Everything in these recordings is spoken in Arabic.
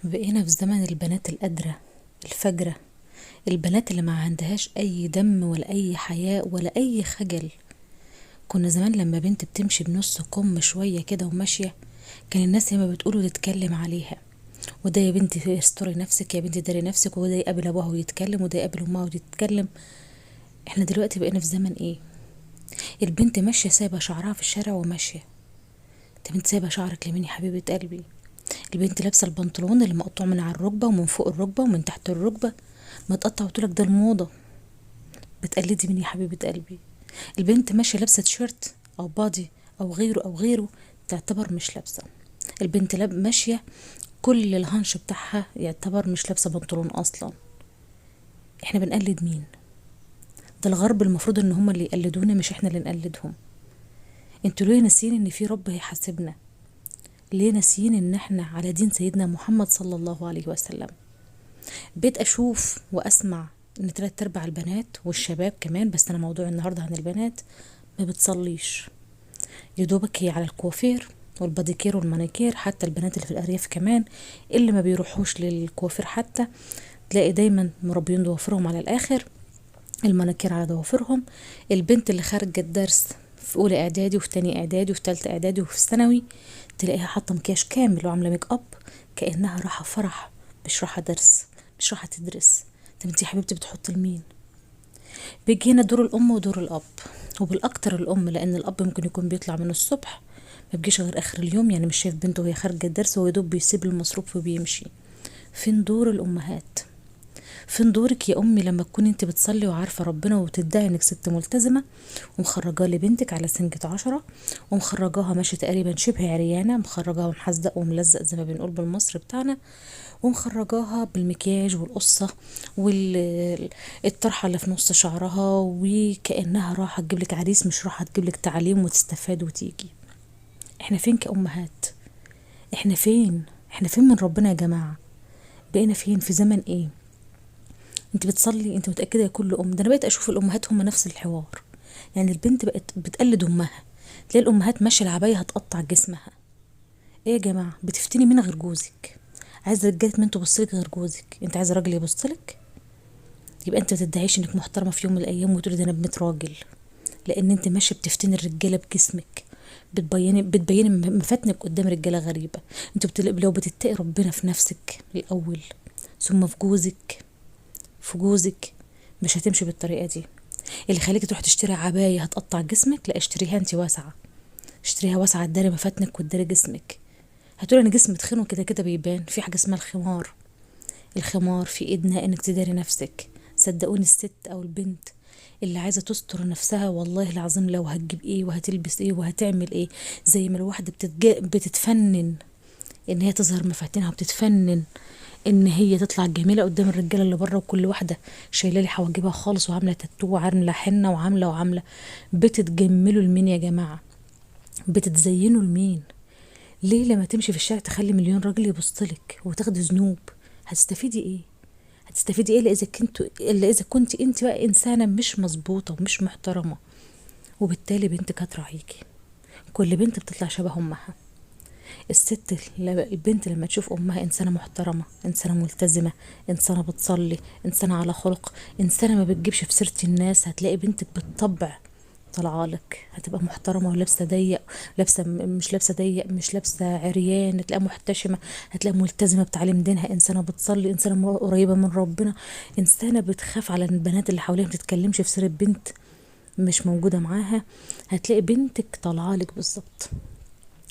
بقينا في زمن البنات القادرة الفجرة، البنات اللي ما عندهاش أي دم ولا أي حياء ولا أي خجل. كنا زمان لما بنت بتمشي بنص كم شوية كده وماشية، كان الناس ياما بتقوله تتكلم عليها، وده يا بنتي استري نفسك، يا بنتي داري نفسك، وده يقابل أبوها ويتكلم، وده يقابل أمها وتتكلم. احنا دلوقتي بقينا في زمن ايه؟ البنت ماشية سايبة شعرها في الشارع وماشية. طب انت سايبة شعرك لمين يا حبيبة قلبي؟ البنت لابسه البنطلون اللي مقطوع من على الركبه ومن فوق الركبه ومن تحت الركبه متقطع، وتقولك ده الموضه. بتقلدي مين يا حبيبه قلبي؟ البنت ماشيه لابسه تيشيرت او بادي او غيره او غيره، تعتبر مش لابسه. البنت ماشيه كل الهانش بتاعها يعتبر مش لابسه بنطلون اصلا. احنا بنقلد مين؟ ده الغرب المفروض ان هم اللي يقلدونا، مش احنا اللي نقلدهم. انتوا ليه ناسيين ان في رب هيحاسبنا؟ ليه ناسيين ان احنا على دين سيدنا محمد صلى الله عليه وسلم؟ بقيت اشوف واسمع ان 3/4 البنات والشباب كمان، بس انا موضوع النهارده عن البنات، ما بتصليش. يدوبك هي على الكوافير والباديكير والمانيكير. حتى البنات اللي في الارياف كمان اللي ما بيروحوش للكوافير، حتى تلاقي دايما مربيين ضوافرهم على الاخر، المانيكير على ضوافرهم. البنت اللي خارجه الدرس في اولى اعدادي وفي تانية اعدادي وفي تالتة اعدادي وفي ثانوي، تلاقيها حاطه مكياج كامل وعامله ميك اب كانها رايحه فرح، مش رايحه درس، مش رايحه تدرس. طب انت يا حبيبتي بتحطي لمين؟ بيجي هنا دور الام ودور الاب، وبالاكتر الام، لان الاب ممكن يكون بيطلع من الصبح ما بيجيش غير اخر اليوم، يعني مش شايف بنته وهي خارجه الدرس، وهو يدوب بيسيب المصروف وبيمشي. فين دور الامهات؟ فين دورك يا امي لما تكوني انت بتصلي وعارفه ربنا وتدعي انك ست ملتزمه، ومخرجاه لبنتك على سنجة 10، ومخرجاها ماشيه تقريبا شبه عريانه، مخرجاها محزق وملزق زي ما بنقول بالمصري بتاعنا، ومخرجاها بالمكياج والقصه والطرحه اللي في نص شعرها، وكانها راحه تجيب لك عريس، مش راحه تجيب لك تعليم وتستفاد وتيجي. احنا فين كأمهات؟ احنا فين من ربنا يا جماعه؟ بقينا فين؟ في زمن ايه؟ انت بتصلي؟ انت متاكده يا كل ام؟ ده انا بقيت اشوف الامهات هم نفس الحوار. يعني البنت بقت بتقلد امها، تلاقي الامهات ماشيه العبايه هتقطع جسمها. ايه يا جماعه؟ بتفتني مين غير جوزك؟ عايزه رجاله مين تبصلك غير جوزك؟ انت عايزه راجل يبصلك؟ يبقى انت ما تدعيش انك محترمه في يوم من الايام وتقولي ده انا بنت راجل، لان انت ماشيه بتفتني الرجاله بجسمك، بتبيني مفاتنك قدام رجاله غريبه. انت لو بتتقي ربنا في نفسك الاول ثم في جوزك، مش هتمشي بالطريقه دي. اللي خليكي تروح تشتري عبايه هتقطع جسمك، لا اشتريها انت واسعه، اشتريها واسعه تداري مفاتنك وتداري جسمك. هتقولي انا جسمي تخين وكده كده بيبان. في حاجه اسمها الخمار، الخمار في ايدنا انك تداري نفسك. صدقوني الست او البنت اللي عايزه تستر نفسها، والله العظيم لو هتجيب ايه وهتلبس ايه وهتعمل ايه، زي ما الواحده بتتفنن ان هي تظهر مفاتنها، وبتتفنن ان هي تطلع جميله قدام الرجاله اللي بره، وكل واحده شايله لي حواجبها خالص وعامله تاتو وعامله حنه وعامله. بتتجملوا لمين يا جماعه؟ بتتزينوا لمين؟ ليه لما تمشي في الشارع تخلي مليون راجل يبصلك وتاخدي ذنوب؟ هتستفيدي ايه؟ هتستفيدي ايه الا اذا كنت انت بقى انسانه مش مظبوطه ومش محترمه، وبالتالي بنتك هتراعيكي. كل بنت بتطلع شبه امها. البنت لما تشوف امها انسانه محترمه، انسانه ملتزمه، انسانه بتصلي، انسانه على خلق، انسانه ما بتجيبش في سيره الناس، هتلاقي بنتك بالطبع طلعالك هتبقى محترمه ولابسه ضيق، مش لابسه ضيق، مش لابسه عريان، هتلاقيها محتشمه، هتلاقيها ملتزمه بتعليم دينها، انسانه بتصلي، انسانه قريبه من ربنا، انسانه بتخاف على البنات اللي حواليها، ما بتتكلمش في سيره بنت مش موجوده معاها. هتلاقي بنتك طالعالك بالظبط.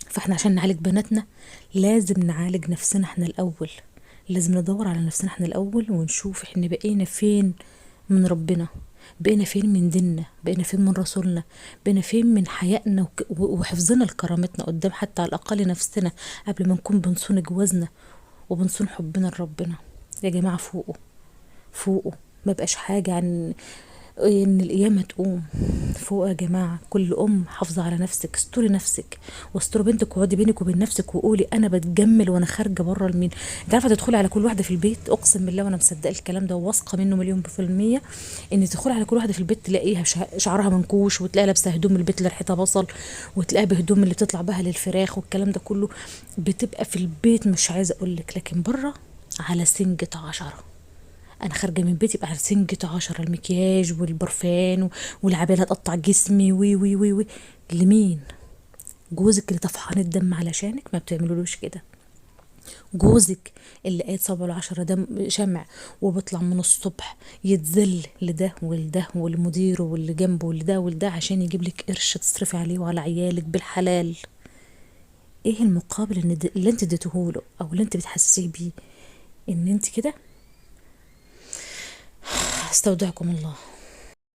فاحنا عشان نعالج بناتنا لازم نعالج نفسنا احنا الاول، لازم ندور على نفسنا احنا الاول ونشوف احنا بقينا فين من ربنا، بقينا فين من ديننا، بقينا فين من رسولنا، بقينا فين من حيائنا وحفظنا لكرامتنا قدام حتى على الاقل نفسنا، قبل ما نكون بنصون جوازنا وبنصون حبنا لربنا. يا جماعة فوقوا، فوقوا. ما بقاش حاجة عن ان القيامة تقوم فوق يا جماعة. كل ام حافظة على نفسك، استوري نفسك واستوري بنتك، واقعدي بينك وبين نفسك وقولي انا بتجمل وانا خارجة بره المين. انت عارفة تدخلي على كل واحدة في البيت، اقسم بالله وانا مصدقة الكلام ده وواثقة منه مليون في المية، ان تدخلي على كل واحدة في البيت تلاقيها شعرها منكوش، وتلاقيها لابسة هدوم البيت اللي ريحتها بصل، وتلاقيها بهدوم اللي بتطلع بها للفراخ والكلام ده كله. بتبقى في البيت مش عايزة اقولك، لكن بره على سنجة 10. انا خارجه من بيتي يبقى سنجة 10، المكياج والبرفان والعباية اللي هتقطع جسمي وي وي وي وي. لمين؟ جوزك اللي طفحان الدم علشانك ما بتعملولوش كده. جوزك اللي قاعد صبع ال10 دم شمع وبيطلع من الصبح يتذل لده ولده والمدير واللي جنبه ولده ولده عشان يجيب لك قرش تصرفي عليه وعلى عيالك بالحلال. ايه المقابل اللي انت اديتهوله او اللي انت بتحسسيه بيه؟ ان انت كده. استودعكم الله.